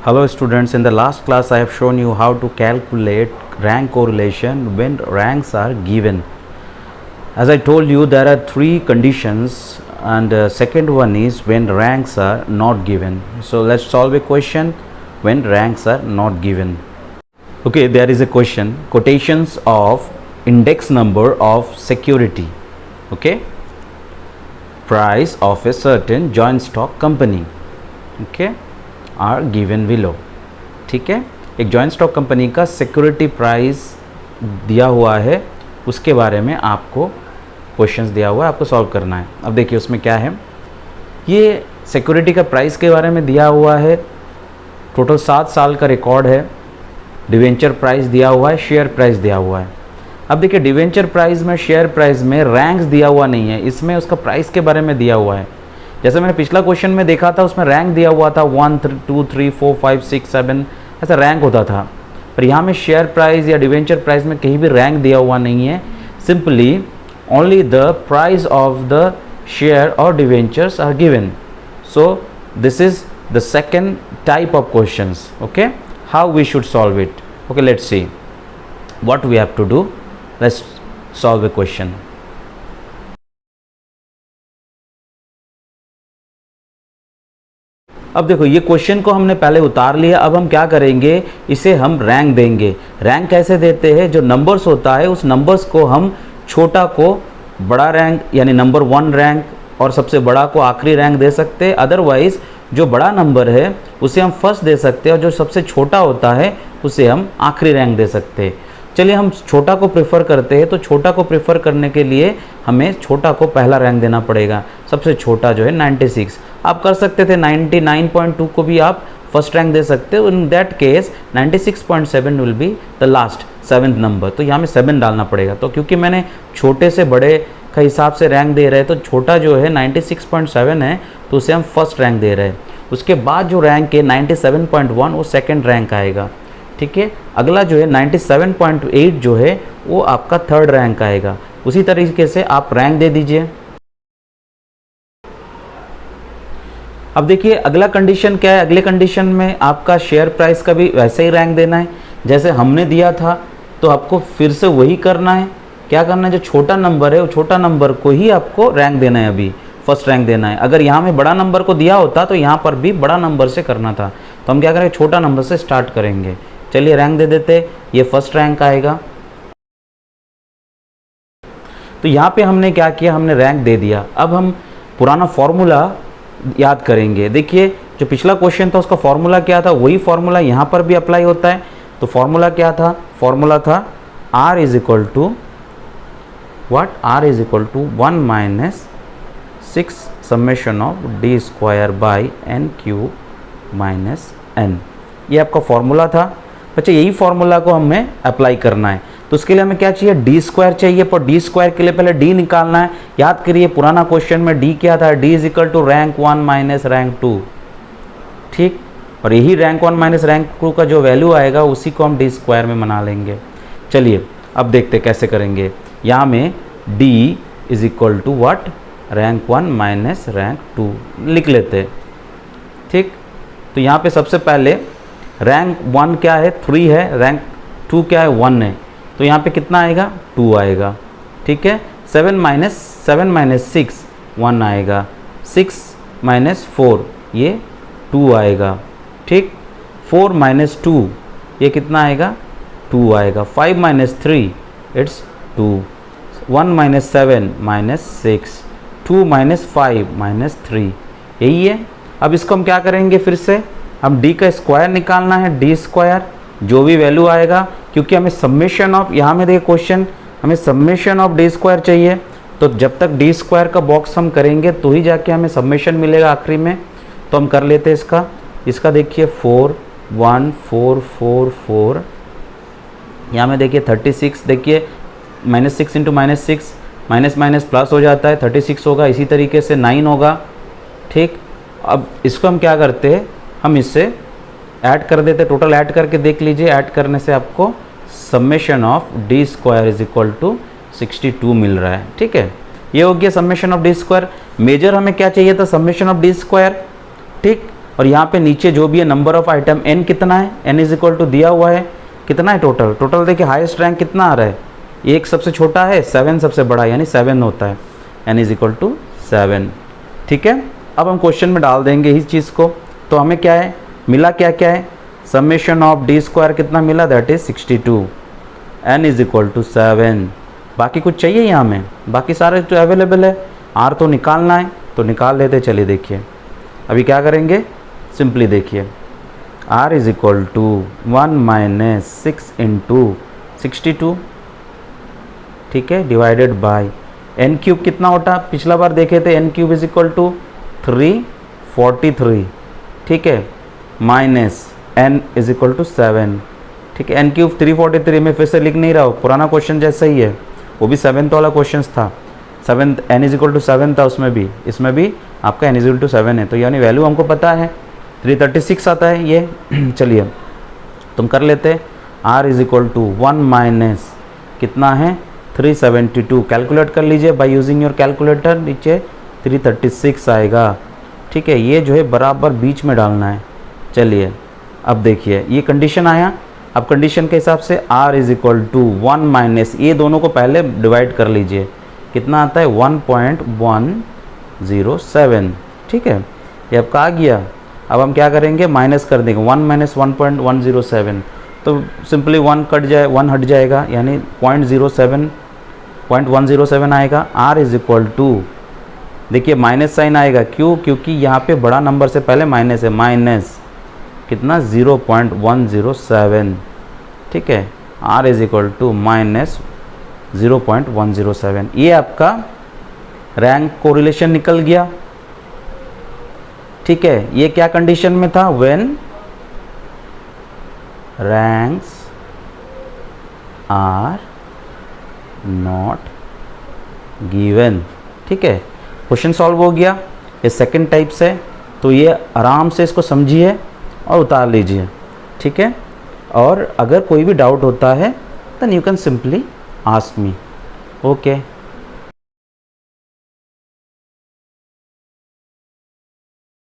Hello students, in the last class I have shown you how to calculate rank correlation when ranks are given. As I told you, there are three conditions, and second one is when ranks are not given. So let's solve a question when ranks are not given. Okay, there is a question, quotations of index number of security, okay, price of a certain joint stock company, okay, are given below. ठीक है, एक joint stock company का security price दिया हुआ है, उसके बारे में आपको क्वेश्चंस दिया हुआ है, आपको सॉल्व करना है. अब देखिए उसमें क्या है, ये सिक्योरिटी का प्राइस के बारे में दिया हुआ है, टोटल 7 साल का रिकॉर्ड है, डिवेंचर प्राइस दिया हुआ है, शेयर प्राइस दिया हुआ है. अब देखिए डिवेंचर प्राइस में, शेयर प्राइस में रैंक्स दिया हुआ नहीं है, इसमें उसका प्राइस के बारे में दिया हुआ है. जैसे मैंने पिछला क्वेश्चन में देखा था, उसमें रैंक दिया हुआ था 1 2 3 4 5 6 7 ऐसा रैंक होता था. पर यहाँ में शेयर प्राइस या डिवेंचर प्राइस में कहीं भी रैंक दिया हुआ नहीं है, simply only the price of the share और debentures are given. So this is the second type of questions. Okay, how we should solve it. Okay, let's see what we have to do. Let's solve the question. अब देखो ये question को हमने पहले उतार लिया. अब हम क्या करेंगे, इसे हम रैंक देंगे. रैंक कैसे देते हैं, जो नंबर्स होता है उस नंबर्स को हम छोटा को बड़ा रैंक यानी नंबर 1 रैंक और सबसे बड़ा को आखिरी रैंक दे सकते हैं. अदरवाइज जो बड़ा नंबर है उसे हम फर्स्ट दे सकते हैं और जो सबसे छोटा होता है उसे हम आखिरी रैंक दे सकते हैं. चलिए हम छोटा को प्रेफर करते हैं, तो छोटा को प्रेफर करने के लिए हमें छोटा को पहला रैंक देना पड़ेगा. सबसे छोटा जो है 96. आप कर सकते थे 99.2 को भी आप फर्स्ट रैंक दे सकते हो. In that case 96.7 will be the last 7th number. तो यहाँ में 7 डालना पड़ेगा. तो क्योंकि मैंने छोटे से बड़े का हिसाब से रैंक दे रहे हैं, तो छोटा जो है 96.7 है, तो उसे हम फर्स्ट रैंक दे रहे हैं. उसके बाद जो रैंक है 97.1 वो सेकेंड रैंक आएगा. ठीक है, अगला जो है 97.8 जो है वो आपका थर्ड रैंक आएगा. उसी तरीके से आप रैंक दे दीजिए. अब देखिए अगला कंडीशन क्या है. अगले कंडीशन में आपका शेयर प्राइस का भी वैसे ही रैंक देना है जैसे हमने दिया था. तो आपको फिर से वही करना है. क्या करना है, जो छोटा नंबर है वो छोटा नंबर को ही आपको रैंक देना है, अभी फर्स्ट रैंक देना है. अगर यहाँ में बड़ा नंबर को दिया होता तो यहाँ पर भी बड़ा नंबर से करना था. तो हम क्या करेंगे, छोटा नंबर से स्टार्ट करेंगे. चलिए रैंक दे देते, ये फर्स्ट रैंक आएगा. तो यहाँ पे हमने क्या किया, हमने रैंक दे दिया. अब हम पुराना फॉर्मूला याद करेंगे. देखिए जो पिछला क्वेश्चन था उसका फॉर्मूला क्या था, वही फॉर्मूला यहाँ पर भी अप्लाई होता है. तो फॉर्मूला क्या था, फॉर्मूला था R is equal to what, R is equal to 1 minus 6 summation of D square by N cube minus N. ये आपका फॉर्मूला था. बच्चे यही फॉर्मूला को हमें अप्लाई करना है. तो उसके लिए हमें क्या चाहिए, डी स्क्वायर चाहिए. पर डी स्क्वायर के लिए पहले डी निकालना है. याद करिए पुराना क्वेश्चन में डी क्या था, D is equal to rank 1 minus rank 2. ठीक, और यही रैंक 1 माइनस रैंक 2 का जो वैल्यू आएगा उसी को हम डी स्क्वायर में बना लेंगे. चलिए अब देखते कैसे करेंगे. यहाँ में D is equal to what, rank 1 minus rank 2 लिख लेते. ठीक, तो यहाँ पे सबसे पहले रैंक 1 क्या है, 3 है, रैंक 2 क्या है, 1 है. तो यहाँ पे कितना आएगा, 2 आएगा. ठीक है, 7 माइनस 6 1 आएगा. 6 माइनस 4 ये 2 आएगा. ठीक, 4 माइनस 2 ये कितना आएगा, 2 आएगा. 5 minus 3 it's 2. 1 minus 7 minus 6. 2 minus 5 minus 3 यही है. अब इसको हम क्या करेंगे, फिर से हम d का स्क्वायर निकालना है. डी स्क्वायर जो भी वैल्यू आएगा, क्योंकि हमें समेशन ऑफ, यहाँ में देखिए क्वेश्चन हमें समेशन ऑफ डी स्क्वायर चाहिए. तो जब तक डी स्क्वायर का बॉक्स हम करेंगे तो ही जाके हमें समेशन मिलेगा आखिरी में. तो हम कर लेते हैं इसका देखिए 4 1 4 4 4. यहाँ में देखिए 36, देखिए -6 इंटू -6 माइनस माइनस प्लस हो जाता है, 36 होगा. इसी तरीके से 9 होगा. ठीक, अब इसको हम क्या करते हैं, हम इससे ऐड कर देते, टोटल ऐड करके देख लीजिए. ऐड करने से आपको summation of D square is equal to 62 मिल रहा है. ठीक है, ये हो गया summation of D square. Major हमें क्या चाहिए था, समेशन ऑफ डी स्क्वायर. ठीक, और यहाँ पे नीचे जो भी है नंबर ऑफ आइटम n कितना है, n इज इक्वल टू दिया हुआ है कितना है टोटल। टोटल देखिए हाईएस्ट रैंक कितना आ रहा है, 1 सबसे छोटा है 7 सबसे बड़ा है, यानी 7 होता है, n इज इक्वल टू 7। ठीक है, अब हम क्वेश्चन में डाल देंगे इस चीज़ को। तो हमें क्या है मिला, क्या क्या है, समेशन ऑफ डी स्क्वायर कितना मिला, that is 62, n is equal to 7। बाकी कुछ चाहिए यहाँ में, बाकी सारे तो अवेलेबल है, r तो निकालना है तो निकाल लेते। चलिए देखिए अभी क्या करेंगे, सिंपली देखिए r is equal to 1 minus 6 into 62, ठीक है, डिवाइडेड बाय n क्यूब कितना होता, पिछला बार देखे थे n cube is equal to 343, ठीक है, minus n is equal to 7, ठीक है। n क्यूब 343 में फिर से लिख नहीं रहा हो, पुराना क्वेश्चन जैसा ही है, वो भी 7th वाला क्वेश्चन था, 7 n इज इक्वल टू 7 था उसमें भी, इसमें भी आपका n इज इक्वल टू 7 है, तो यानी वैल्यू हमको पता है 336 आता है ये। चलिए तुम कर लेते, r is equal to 1 minus कितना है 372, कैलकुलेट कर लीजिए बाय यूजिंग योर कैलकुलेटर, नीचे 336 आएगा, ठीक है। ये जो है बराबर बीच में डालना है। चलिए अब देखिए ये कंडीशन आया, अब कंडीशन के हिसाब से r is equal to 1 minus, ये दोनों को पहले डिवाइड कर लीजिए, कितना आता है 1.107, ठीक है, ये आपका आ गया। अब हम क्या करेंगे, माइनस कर देंगे, 1 माइनस 1.107, तो सिंपली 1 कट जाए, 1 हट जाएगा, यानी 0.107 आएगा। r इज इक्वल टू, देखिए माइनस साइन आएगा, क्यों, क्योंकि यहाँ पे बड़ा नंबर से पहले माइनस है, माइनस कितना 0.107, ठीक है, r is equal to minus 0.107। ये आपका रैंक कोरिलेशन निकल गया, ठीक है। ये क्या कंडीशन में था, when ranks are not given, ठीक है। क्वेश्चन सॉल्व हो गया, ये सेकंड टाइप से, तो ये आराम से इसको समझिए और उतार लीजिए, ठीक है। और अगर कोई भी डाउट होता है then you can simply ask me, okay.